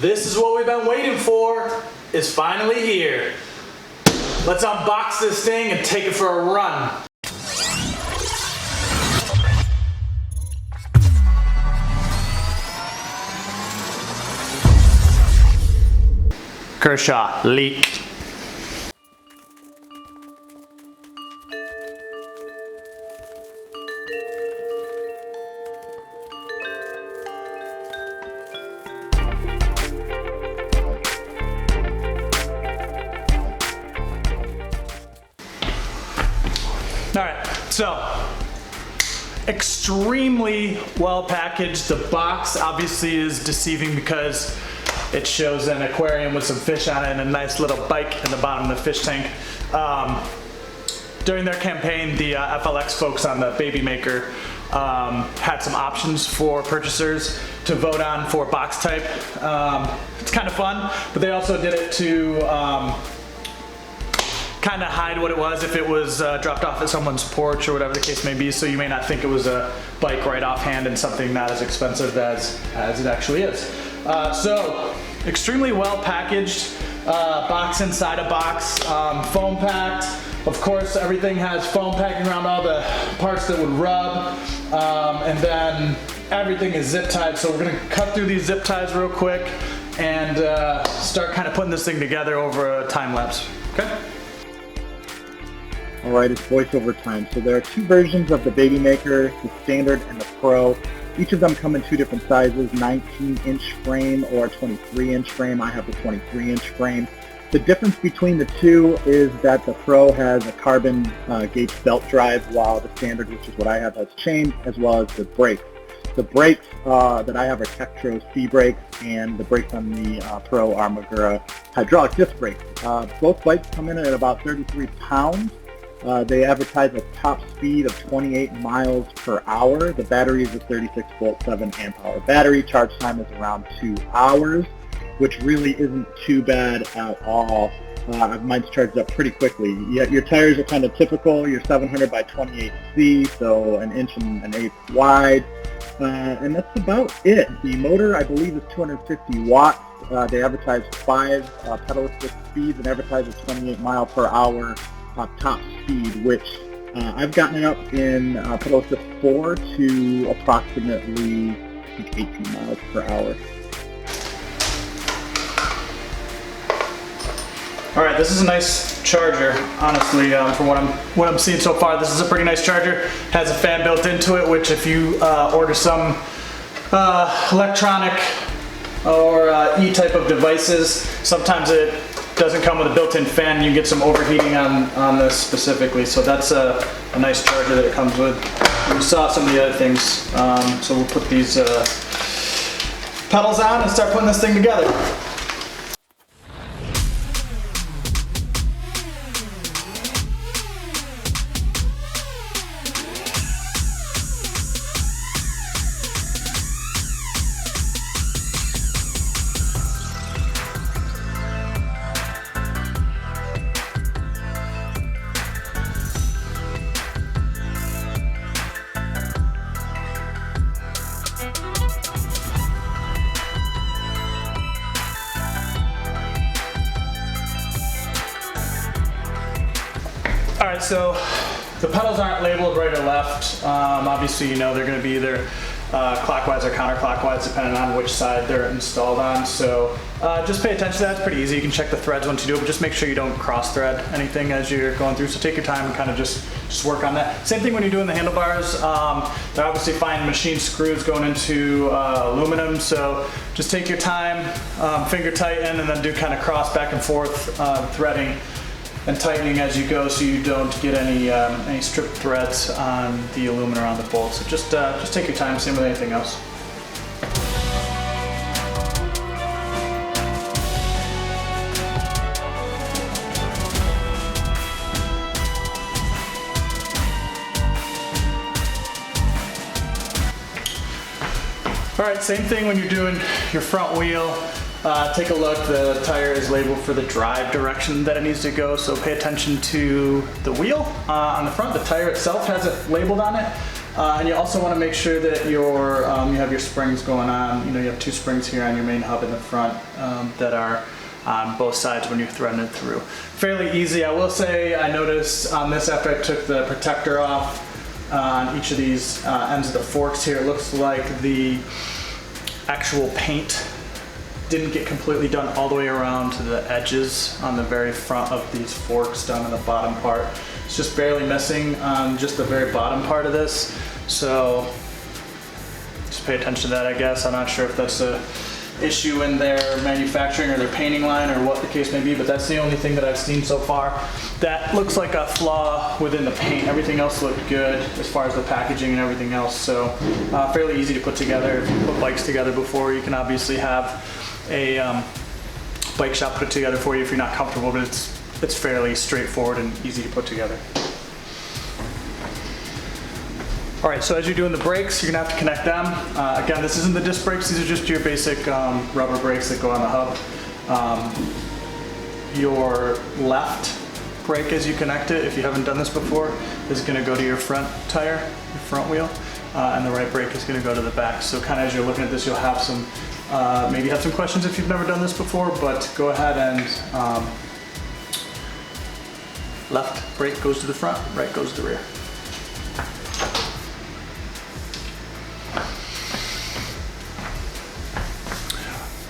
This is what we've been waiting for. It's finally here. Let's unbox this thing and take it for a run. Kershaw, leak. All right, so extremely well packaged. The box obviously is deceiving because it shows an aquarium with some fish on it and a nice little bike in the bottom of the fish tank. During their campaign, the FLX folks on the Babymaker had some options for purchasers to vote on for box type. It's kind of fun, but they also did it to kind of hide what it was if it was dropped off at someone's porch or whatever the case may be, so you may not think it was a bike right offhand and something not as expensive as it actually is. So extremely well packaged, box inside a box, foam packed. Of course, everything has foam packing around all the parts that would rub, and then everything is zip tied. So we're gonna cut through these zip ties real quick and start kind of putting this thing together over a time lapse. Okay. Alright, it's voiceover time. So there are two versions of the Babymaker, the Standard and the Pro. Each of them come in two different sizes, 19-inch frame or 23-inch frame. I have the 23-inch frame. The difference between the two is that the Pro has a carbon gauge belt drive, while the Standard, which is what I have, has chain, as well as the brakes. The brakes that I have are Tektro C brakes, and the brakes on the Pro are Magura hydraulic disc brakes. Both bikes come in at about 33 pounds. They advertise a top speed of 28 miles per hour. The battery is a 36 volt 7 amp hour battery. Charge time is around 2 hours, which really isn't too bad at all. Mine's charged up pretty quickly. Your tires are kind of typical. You're 700 by 28C, so an inch and an eighth wide. And that's about it. The motor, I believe, is 250 watts. They advertise 5 pedal assist speeds and advertise a 28 mile per hour top speed, which I've gotten it up in pedal assist 4 to approximately, I think, 18 miles per hour. All right, this is a nice charger, honestly. From what I'm seeing so far, this is a pretty nice charger. Has a fan built into it, which if you order some electronic or E-type of devices, sometimes it doesn't come with a built-in fan. You get some overheating on this specifically, so that's a nice charger that it comes with. We saw some of the other things, so we'll put these pedals on and start putting this thing together. Alright, so the pedals aren't labeled right or left. Obviously, you know they're going to be either clockwise or counterclockwise depending on which side they're installed on. So just pay attention to that. It's pretty easy. You can check the threads once you do it, but just make sure you don't cross thread anything as you're going through. So take your time and kind of just work on that. Same thing when you're doing the handlebars. They're obviously fine machine screws going into aluminum, so just take your time, finger tighten, and then do kind of cross back and forth threading and tightening as you go, so you don't get any stripped threads on the aluminum around the bolt. So just take your time, same with anything else. All right, same thing when you're doing your front wheel. Take a look, the tire is labeled for the drive direction that it needs to go, so pay attention to the wheel on the front. The tire itself has it labeled on it. And you also want to make sure that you have your springs going on. You have 2 springs here on your main hub in the front that are on both sides when you're threading it through. Fairly easy. I will say I noticed on this, after I took the protector off on each of these ends of the forks here, it looks like the actual paint didn't get completely done all the way around to the edges on the very front of these forks down in the bottom part. It's just barely missing on just the very bottom part of this. So just pay attention to that, I guess. I'm not sure if that's a issue in their manufacturing or their painting line or what the case may be, but that's the only thing that I've seen so far that looks like a flaw within the paint. Everything else looked good as far as the packaging and everything else, so fairly easy to put together. If you put bikes together before, you can obviously have a bike shop put it together for you if you're not comfortable, but it's fairly straightforward and easy to put together. All right, so as you're doing the brakes, you're gonna have to connect them. Again, this isn't the disc brakes, these are just your basic rubber brakes that go on the hub. Your left brake as you connect it, if you haven't done this before, is gonna go to your front tire, your front wheel, and the right brake is gonna go to the back. So kind of as you're looking at this, you'll have some, maybe have some questions if you've never done this before, but go ahead and left brake goes to the front, right goes to the rear.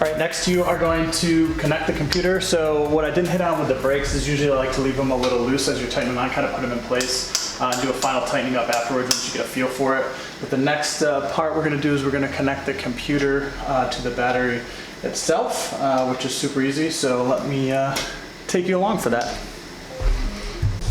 All right, next you are going to connect the computer. So what I didn't hit on with the brakes is usually I like to leave them a little loose as you're tightening them on, kind of put them in place, do a final tightening up afterwards once you get a feel for it. But the next part we're gonna do is we're gonna connect the computer to the battery itself, which is super easy. So let me take you along for that.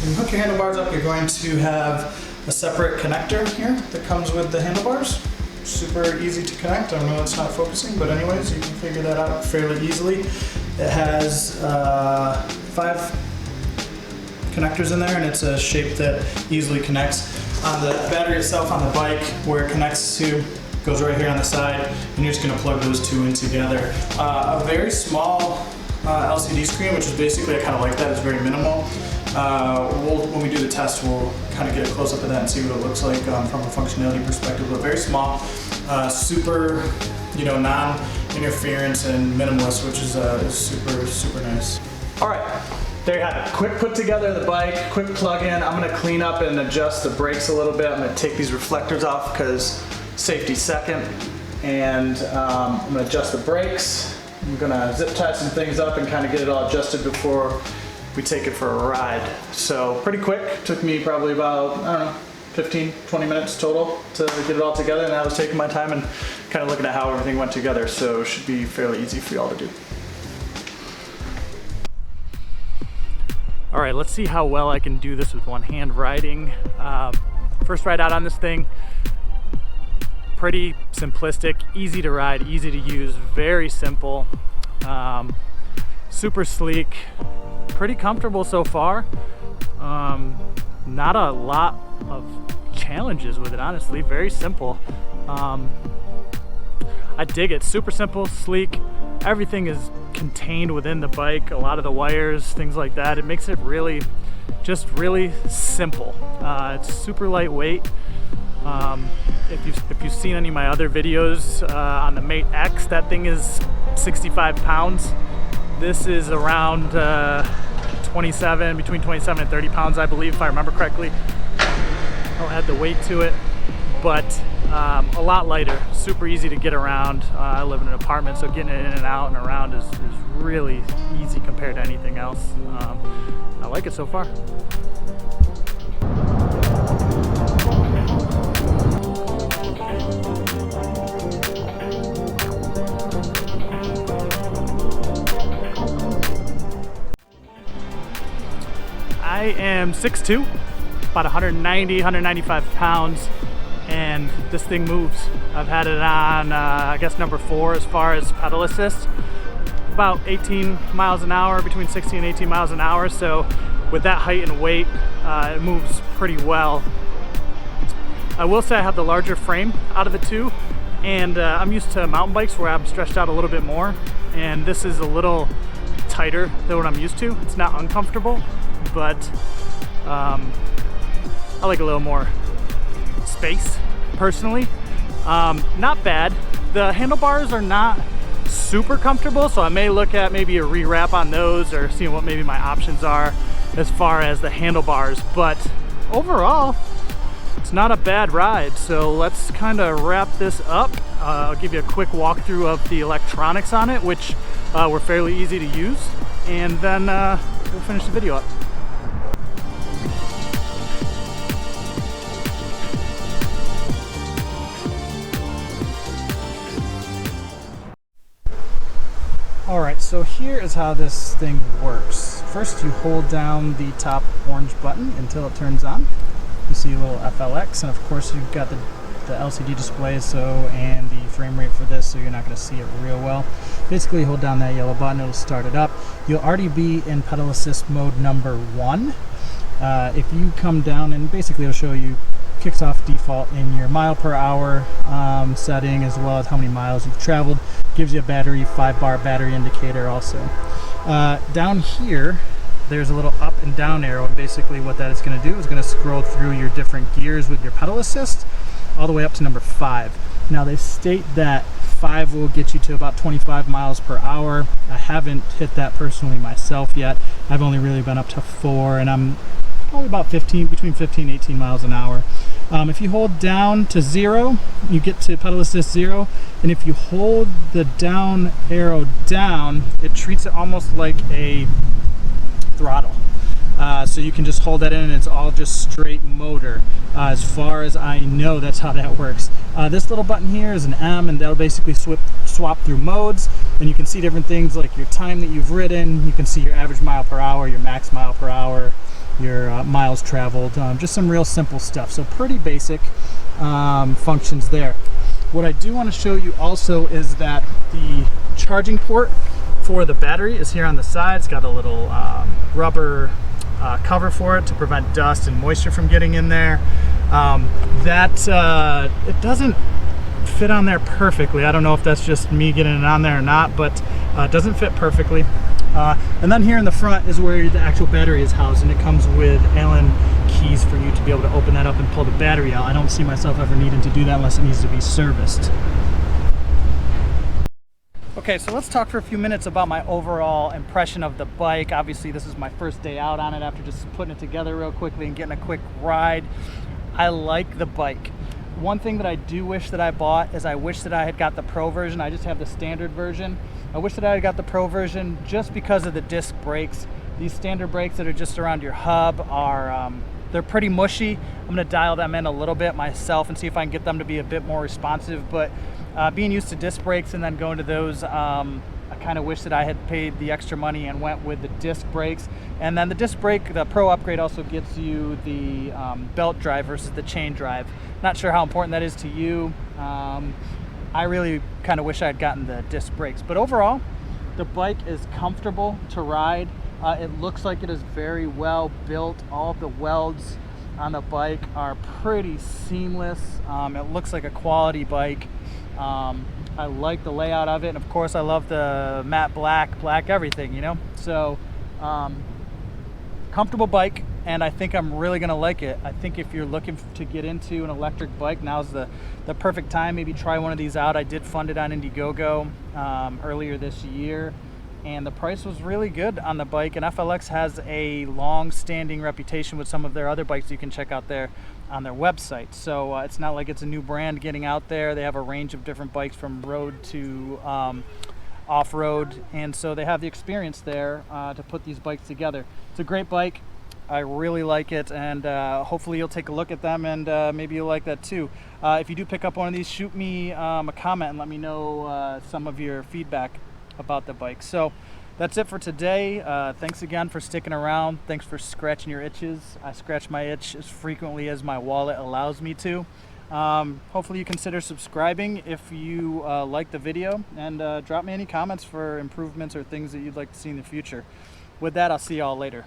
When you hook your handlebars up, you're going to have a separate connector here that comes with the handlebars. Super easy to connect. I know it's not focusing, but anyways, you can figure that out fairly easily. It has 5 connectors in there, and it's a shape that easily connects. On the battery itself on the bike, where it connects to, goes right here on the side, and you're just gonna plug those 2 in together. A very small LCD screen, which is basically, I kind of like that, it's very minimal. When we do the test, we'll kind of get a close-up of that and see what it looks like from a functionality perspective, but very small, super, non-interference and minimalist, which is super nice. All right, there you have it. Quick put together of the bike, quick plug in. I'm gonna clean up and adjust the brakes a little bit. I'm gonna take these reflectors off because safety second, and I'm gonna adjust the brakes. I'm gonna zip tie some things up and kind of get it all adjusted before we take it for a ride. So pretty quick, took me probably about, I don't know, 15, 20 minutes total to get it all together, and I was taking my time and kind of looking at how everything went together, so it should be fairly easy for y'all to do. All right, let's see how well I can do this with one hand riding. First ride out on this thing, pretty simplistic, easy to ride, easy to use, very simple, super sleek, pretty comfortable so far. Not a lot of challenges with it, honestly, very simple. I dig it, super simple, sleek, everything is contained within the bike, a lot of the wires, things like that. It makes it really, just really simple. It's super lightweight. If you've seen any of my other videos on the Mate X, that thing is 65 pounds. This is around between 27 and 30 pounds, I believe, if I remember correctly. I'll add the weight to it, but a lot lighter, super easy to get around. I live in an apartment, so getting it in and out and around is really easy compared to anything else. I like it so far. I am 6'2", about 190, 195 pounds, and this thing moves. I've had it on, I guess, number 4 as far as pedal assist, about 18 miles an hour, between 16 and 18 miles an hour, so with that height and weight, it moves pretty well. I will say I have the larger frame out of the 2, and I'm used to mountain bikes where I'm stretched out a little bit more, and this is a little tighter than what I'm used to. It's not uncomfortable, but I like a little more space, personally. Not bad. The handlebars are not super comfortable, so I may look at maybe a rewrap on those or seeing what maybe my options are as far as the handlebars. But overall, it's not a bad ride. So let's kind of wrap this up. I'll give you a quick walkthrough of the electronics on it, which were fairly easy to use, and then we'll finish the video up. Alright, so here is how this thing works. First you hold down the top orange button until it turns on. You see a little FLX, and of course you've got the LCD display and the frame rate for this, so you're not going to see it real well. Basically hold down that yellow button, it'll start it up. You'll already be in pedal assist mode number 1. If you come down, and basically it'll show you, kicks off default in your mile per hour setting, as well as how many miles you've traveled. Gives you a battery, 5-bar battery indicator also. Down here there's a little up and down arrow, and basically what that is going to do is going to scroll through your different gears with your pedal assist all the way up to number 5. Now they state that 5 will get you to about 25 miles per hour. I haven't hit that personally myself yet. I've only really been up to 4, and I'm probably about between 15 and 18 miles an hour. If you hold down to 0, you get to pedal assist 0, and if you hold the down arrow down, it treats it almost like a throttle. So you can just hold that in and it's all just straight motor. As far as I know, that's how that works. This little button here is an M, and that'll basically swap through modes, and you can see different things like your time that you've ridden. You can see your average mile per hour, your max mile per hour, your miles traveled, just some real simple stuff. So pretty basic functions there. What I do want to show you also is that the charging port for the battery is here on the side. It's got a little rubber cover for it to prevent dust and moisture from getting in there. It doesn't fit on there perfectly. I don't know if that's just me getting it on there or not, but it doesn't fit perfectly. And then here in the front is where the actual battery is housed, and it comes with Allen keys for you to be able to open that up and pull the battery out. I don't see myself ever needing to do that unless it needs to be serviced. Okay, so let's talk for a few minutes about my overall impression of the bike. Obviously, this is my first day out on it after just putting it together real quickly and getting a quick ride. I like the bike. One thing that I do wish that I bought is I wish that I had got the Pro version. I just have the standard version. I wish that I had got the Pro version just because of the disc brakes. These standard brakes that are just around your hub are they're pretty mushy. I'm gonna dial them in a little bit myself and see if I can get them to be a bit more responsive, but being used to disc brakes and then going to those, I kind of wish that I had paid the extra money and went with the disc brakes. And then the disc brake, the Pro upgrade also gets you the belt drive versus the chain drive. Not sure how important that is to you. I really kind of wish I had gotten the disc brakes, but overall the bike is comfortable to ride. It looks like it is very well built. All of the welds on the bike are pretty seamless. It looks like a quality bike. I like the layout of it, and of course I love the matte black everything, you know. So comfortable bike, and I think I'm really gonna like it. I think if you're looking to get into an electric bike, now's the perfect time. Maybe try one of these out. I did fund it on Indiegogo earlier this year, and the price was really good on the bike. And FLX has a long-standing reputation with some of their other bikes you can check out there on their website. So it's not like it's a new brand getting out there. They have a range of different bikes from road to off-road, and so they have the experience there to put these bikes together. It's a great bike. I really like it, and hopefully you'll take a look at them, and maybe you'll like that too. If you do pick up one of these, shoot me a comment and let me know some of your feedback about the bike. So that's it for today. Thanks again for sticking around. Thanks for scratching your itches. I scratch my itch as frequently as my wallet allows me to. Hopefully you consider subscribing if you like the video, and drop me any comments for improvements or things that you'd like to see in the future. With that, I'll see y'all later.